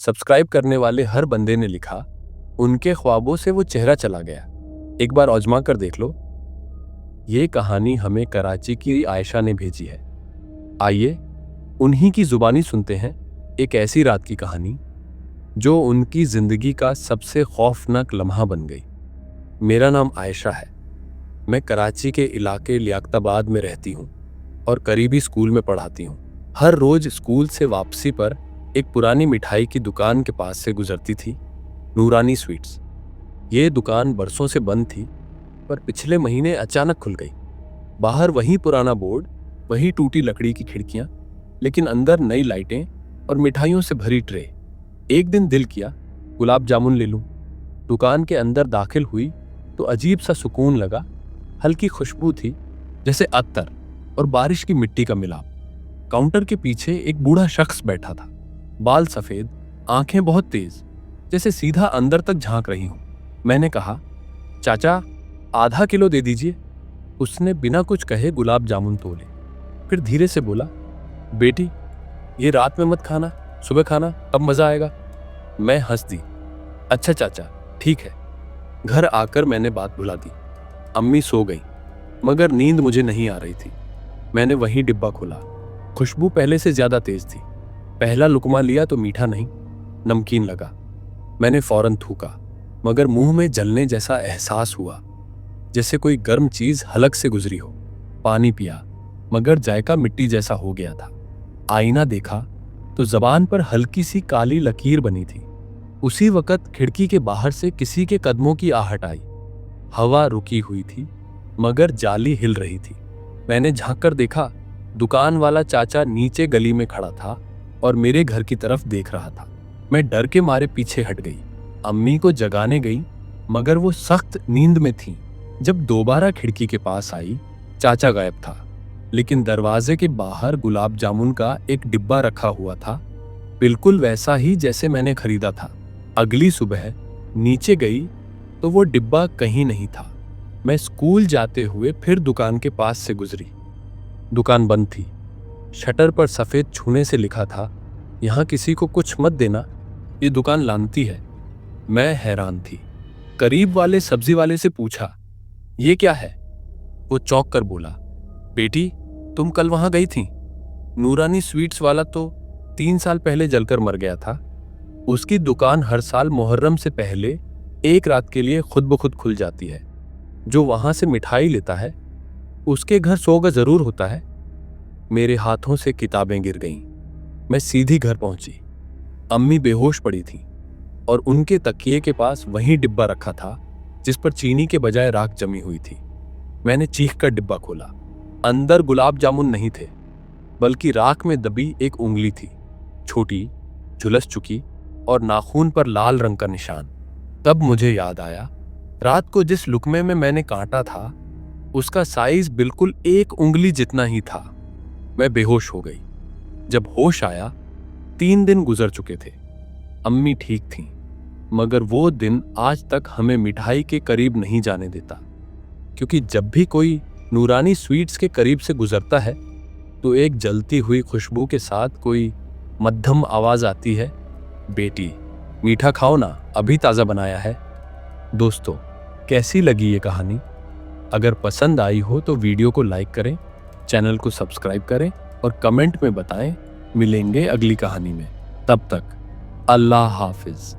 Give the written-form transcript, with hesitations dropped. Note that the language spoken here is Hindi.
सब्सक्राइब करने वाले हर बंदे ने लिखा, उनके ख्वाबों से वो चेहरा चला गया। एक बार आजमा कर देख लो। ये कहानी हमें कराची की आयशा ने भेजी है। आइए उन्हीं की जुबानी सुनते हैं एक ऐसी रात की कहानी जो उनकी जिंदगी का सबसे खौफनाक लम्हा बन गई। मेरा नाम आयशा है। मैं कराची के इलाके लियाकताबाद में रहती हूँ और करीबी स्कूल में पढ़ाती हूँ। हर रोज स्कूल से वापसी पर एक पुरानी मिठाई की दुकान के पास से गुजरती थी, नूरानी स्वीट्स। ये दुकान बरसों से बंद थी, पर पिछले महीने अचानक खुल गई। बाहर वही पुराना बोर्ड, वही टूटी लकड़ी की खिड़कियां, लेकिन अंदर नई लाइटें और मिठाइयों से भरी ट्रे। एक दिन दिल किया गुलाब जामुन ले लूं। दुकान के अंदर दाखिल हुई तो अजीब सा सुकून लगा। हल्की खुशबू थी, जैसे अत्तर और बारिश की मिट्टी का मिलाप। काउंटर के पीछे एक बूढ़ा शख्स बैठा था, बाल सफेद, आंखें बहुत तेज, जैसे सीधा अंदर तक झांक रही हूं। मैंने कहा, चाचा आधा किलो दे दीजिए। उसने बिना कुछ कहे गुलाब जामुन तोले, फिर धीरे से बोला, बेटी ये रात में मत खाना, सुबह खाना, तब मजा आएगा। मैं हंस दी। अच्छा चाचा ठीक है। घर आकर मैंने बात भुला दी। अम्मी सो गई, मगर नींद मुझे नहीं आ रही थी। मैंने वही डिब्बा खोला। खुशबू पहले से ज्यादा तेज थी। पहला लुकमा लिया तो मीठा नहीं, नमकीन लगा। मैंने फौरन थूका, मगर मुंह में जलने जैसा एहसास हुआ, जैसे कोई गर्म चीज हलक से गुजरी हो। पानी पिया, मगर जायका मिट्टी जैसा हो गया था। आईना देखा तो जबान पर हल्की सी काली लकीर बनी थी। उसी वक्त खिड़की के बाहर से किसी के कदमों की आहट आई। हवा रुकी हुई थी, मगर जाली हिल रही थी। मैंने झांक कर देखा, दुकान वाला चाचा नीचे गली में खड़ा था और मेरे घर की तरफ देख रहा था। मैं डर के मारे पीछे हट गई। अम्मी को जगाने गई, मगर वो सख्त नींद में थी। जब दोबारा खिड़की के पास आई, चाचा गायब था, लेकिन दरवाजे के बाहर गुलाब जामुन का एक डिब्बा रखा हुआ था, बिल्कुल वैसा ही जैसे मैंने खरीदा था। अगली सुबह नीचे गई तो वो डिब्बा कहीं नहीं था। मैं स्कूल जाते हुए फिर दुकान के पास से गुजरी। दुकान बंद थी। शटर पर सफेद छूने से लिखा था, यहाँ किसी को कुछ मत देना, ये दुकान लानती है। मैं हैरान थी। करीब वाले सब्जी वाले से पूछा, ये क्या है? वो चौंक कर बोला, बेटी तुम कल वहां गई थी। नूरानी स्वीट्स वाला तो 3 साल पहले जलकर मर गया था। उसकी दुकान हर साल मुहर्रम से पहले एक रात के लिए खुद ब खुद खुल जाती है। जो वहां से मिठाई लेता है उसके घर 100 गज जरूर होता है। मेरे हाथों से किताबें गिर गईं। मैं सीधी घर पहुंची। अम्मी बेहोश पड़ी थी और उनके तकिए के पास वही डिब्बा रखा था जिस पर चीनी के बजाय राख जमी हुई थी। मैंने चीख कर डिब्बा खोला। अंदर गुलाब जामुन नहीं थे, बल्कि राख में दबी एक उंगली थी, छोटी, झुलस चुकी और नाखून पर लाल रंग का निशान। तब मुझे याद आया, रात को जिस लुकमे में मैंने काटा था उसका साइज बिल्कुल एक उंगली जितना ही था। मैं बेहोश हो गई। जब होश आया, 3 दिन गुजर चुके थे। अम्मी ठीक थीं, मगर वो दिन आज तक हमें मिठाई के करीब नहीं जाने देता, क्योंकि जब भी कोई नूरानी स्वीट्स के करीब से गुजरता है तो एक जलती हुई खुशबू के साथ कोई मध्यम आवाज आती है, बेटी मीठा खाओ ना, अभी ताज़ा बनाया है। दोस्तों, कैसी लगी ये कहानी? अगर पसंद आई हो तो वीडियो को लाइक करें, चैनल को सब्सक्राइब करें और कमेंट में बताएं। मिलेंगे अगली कहानी में। तब तक अल्लाह हाफिज।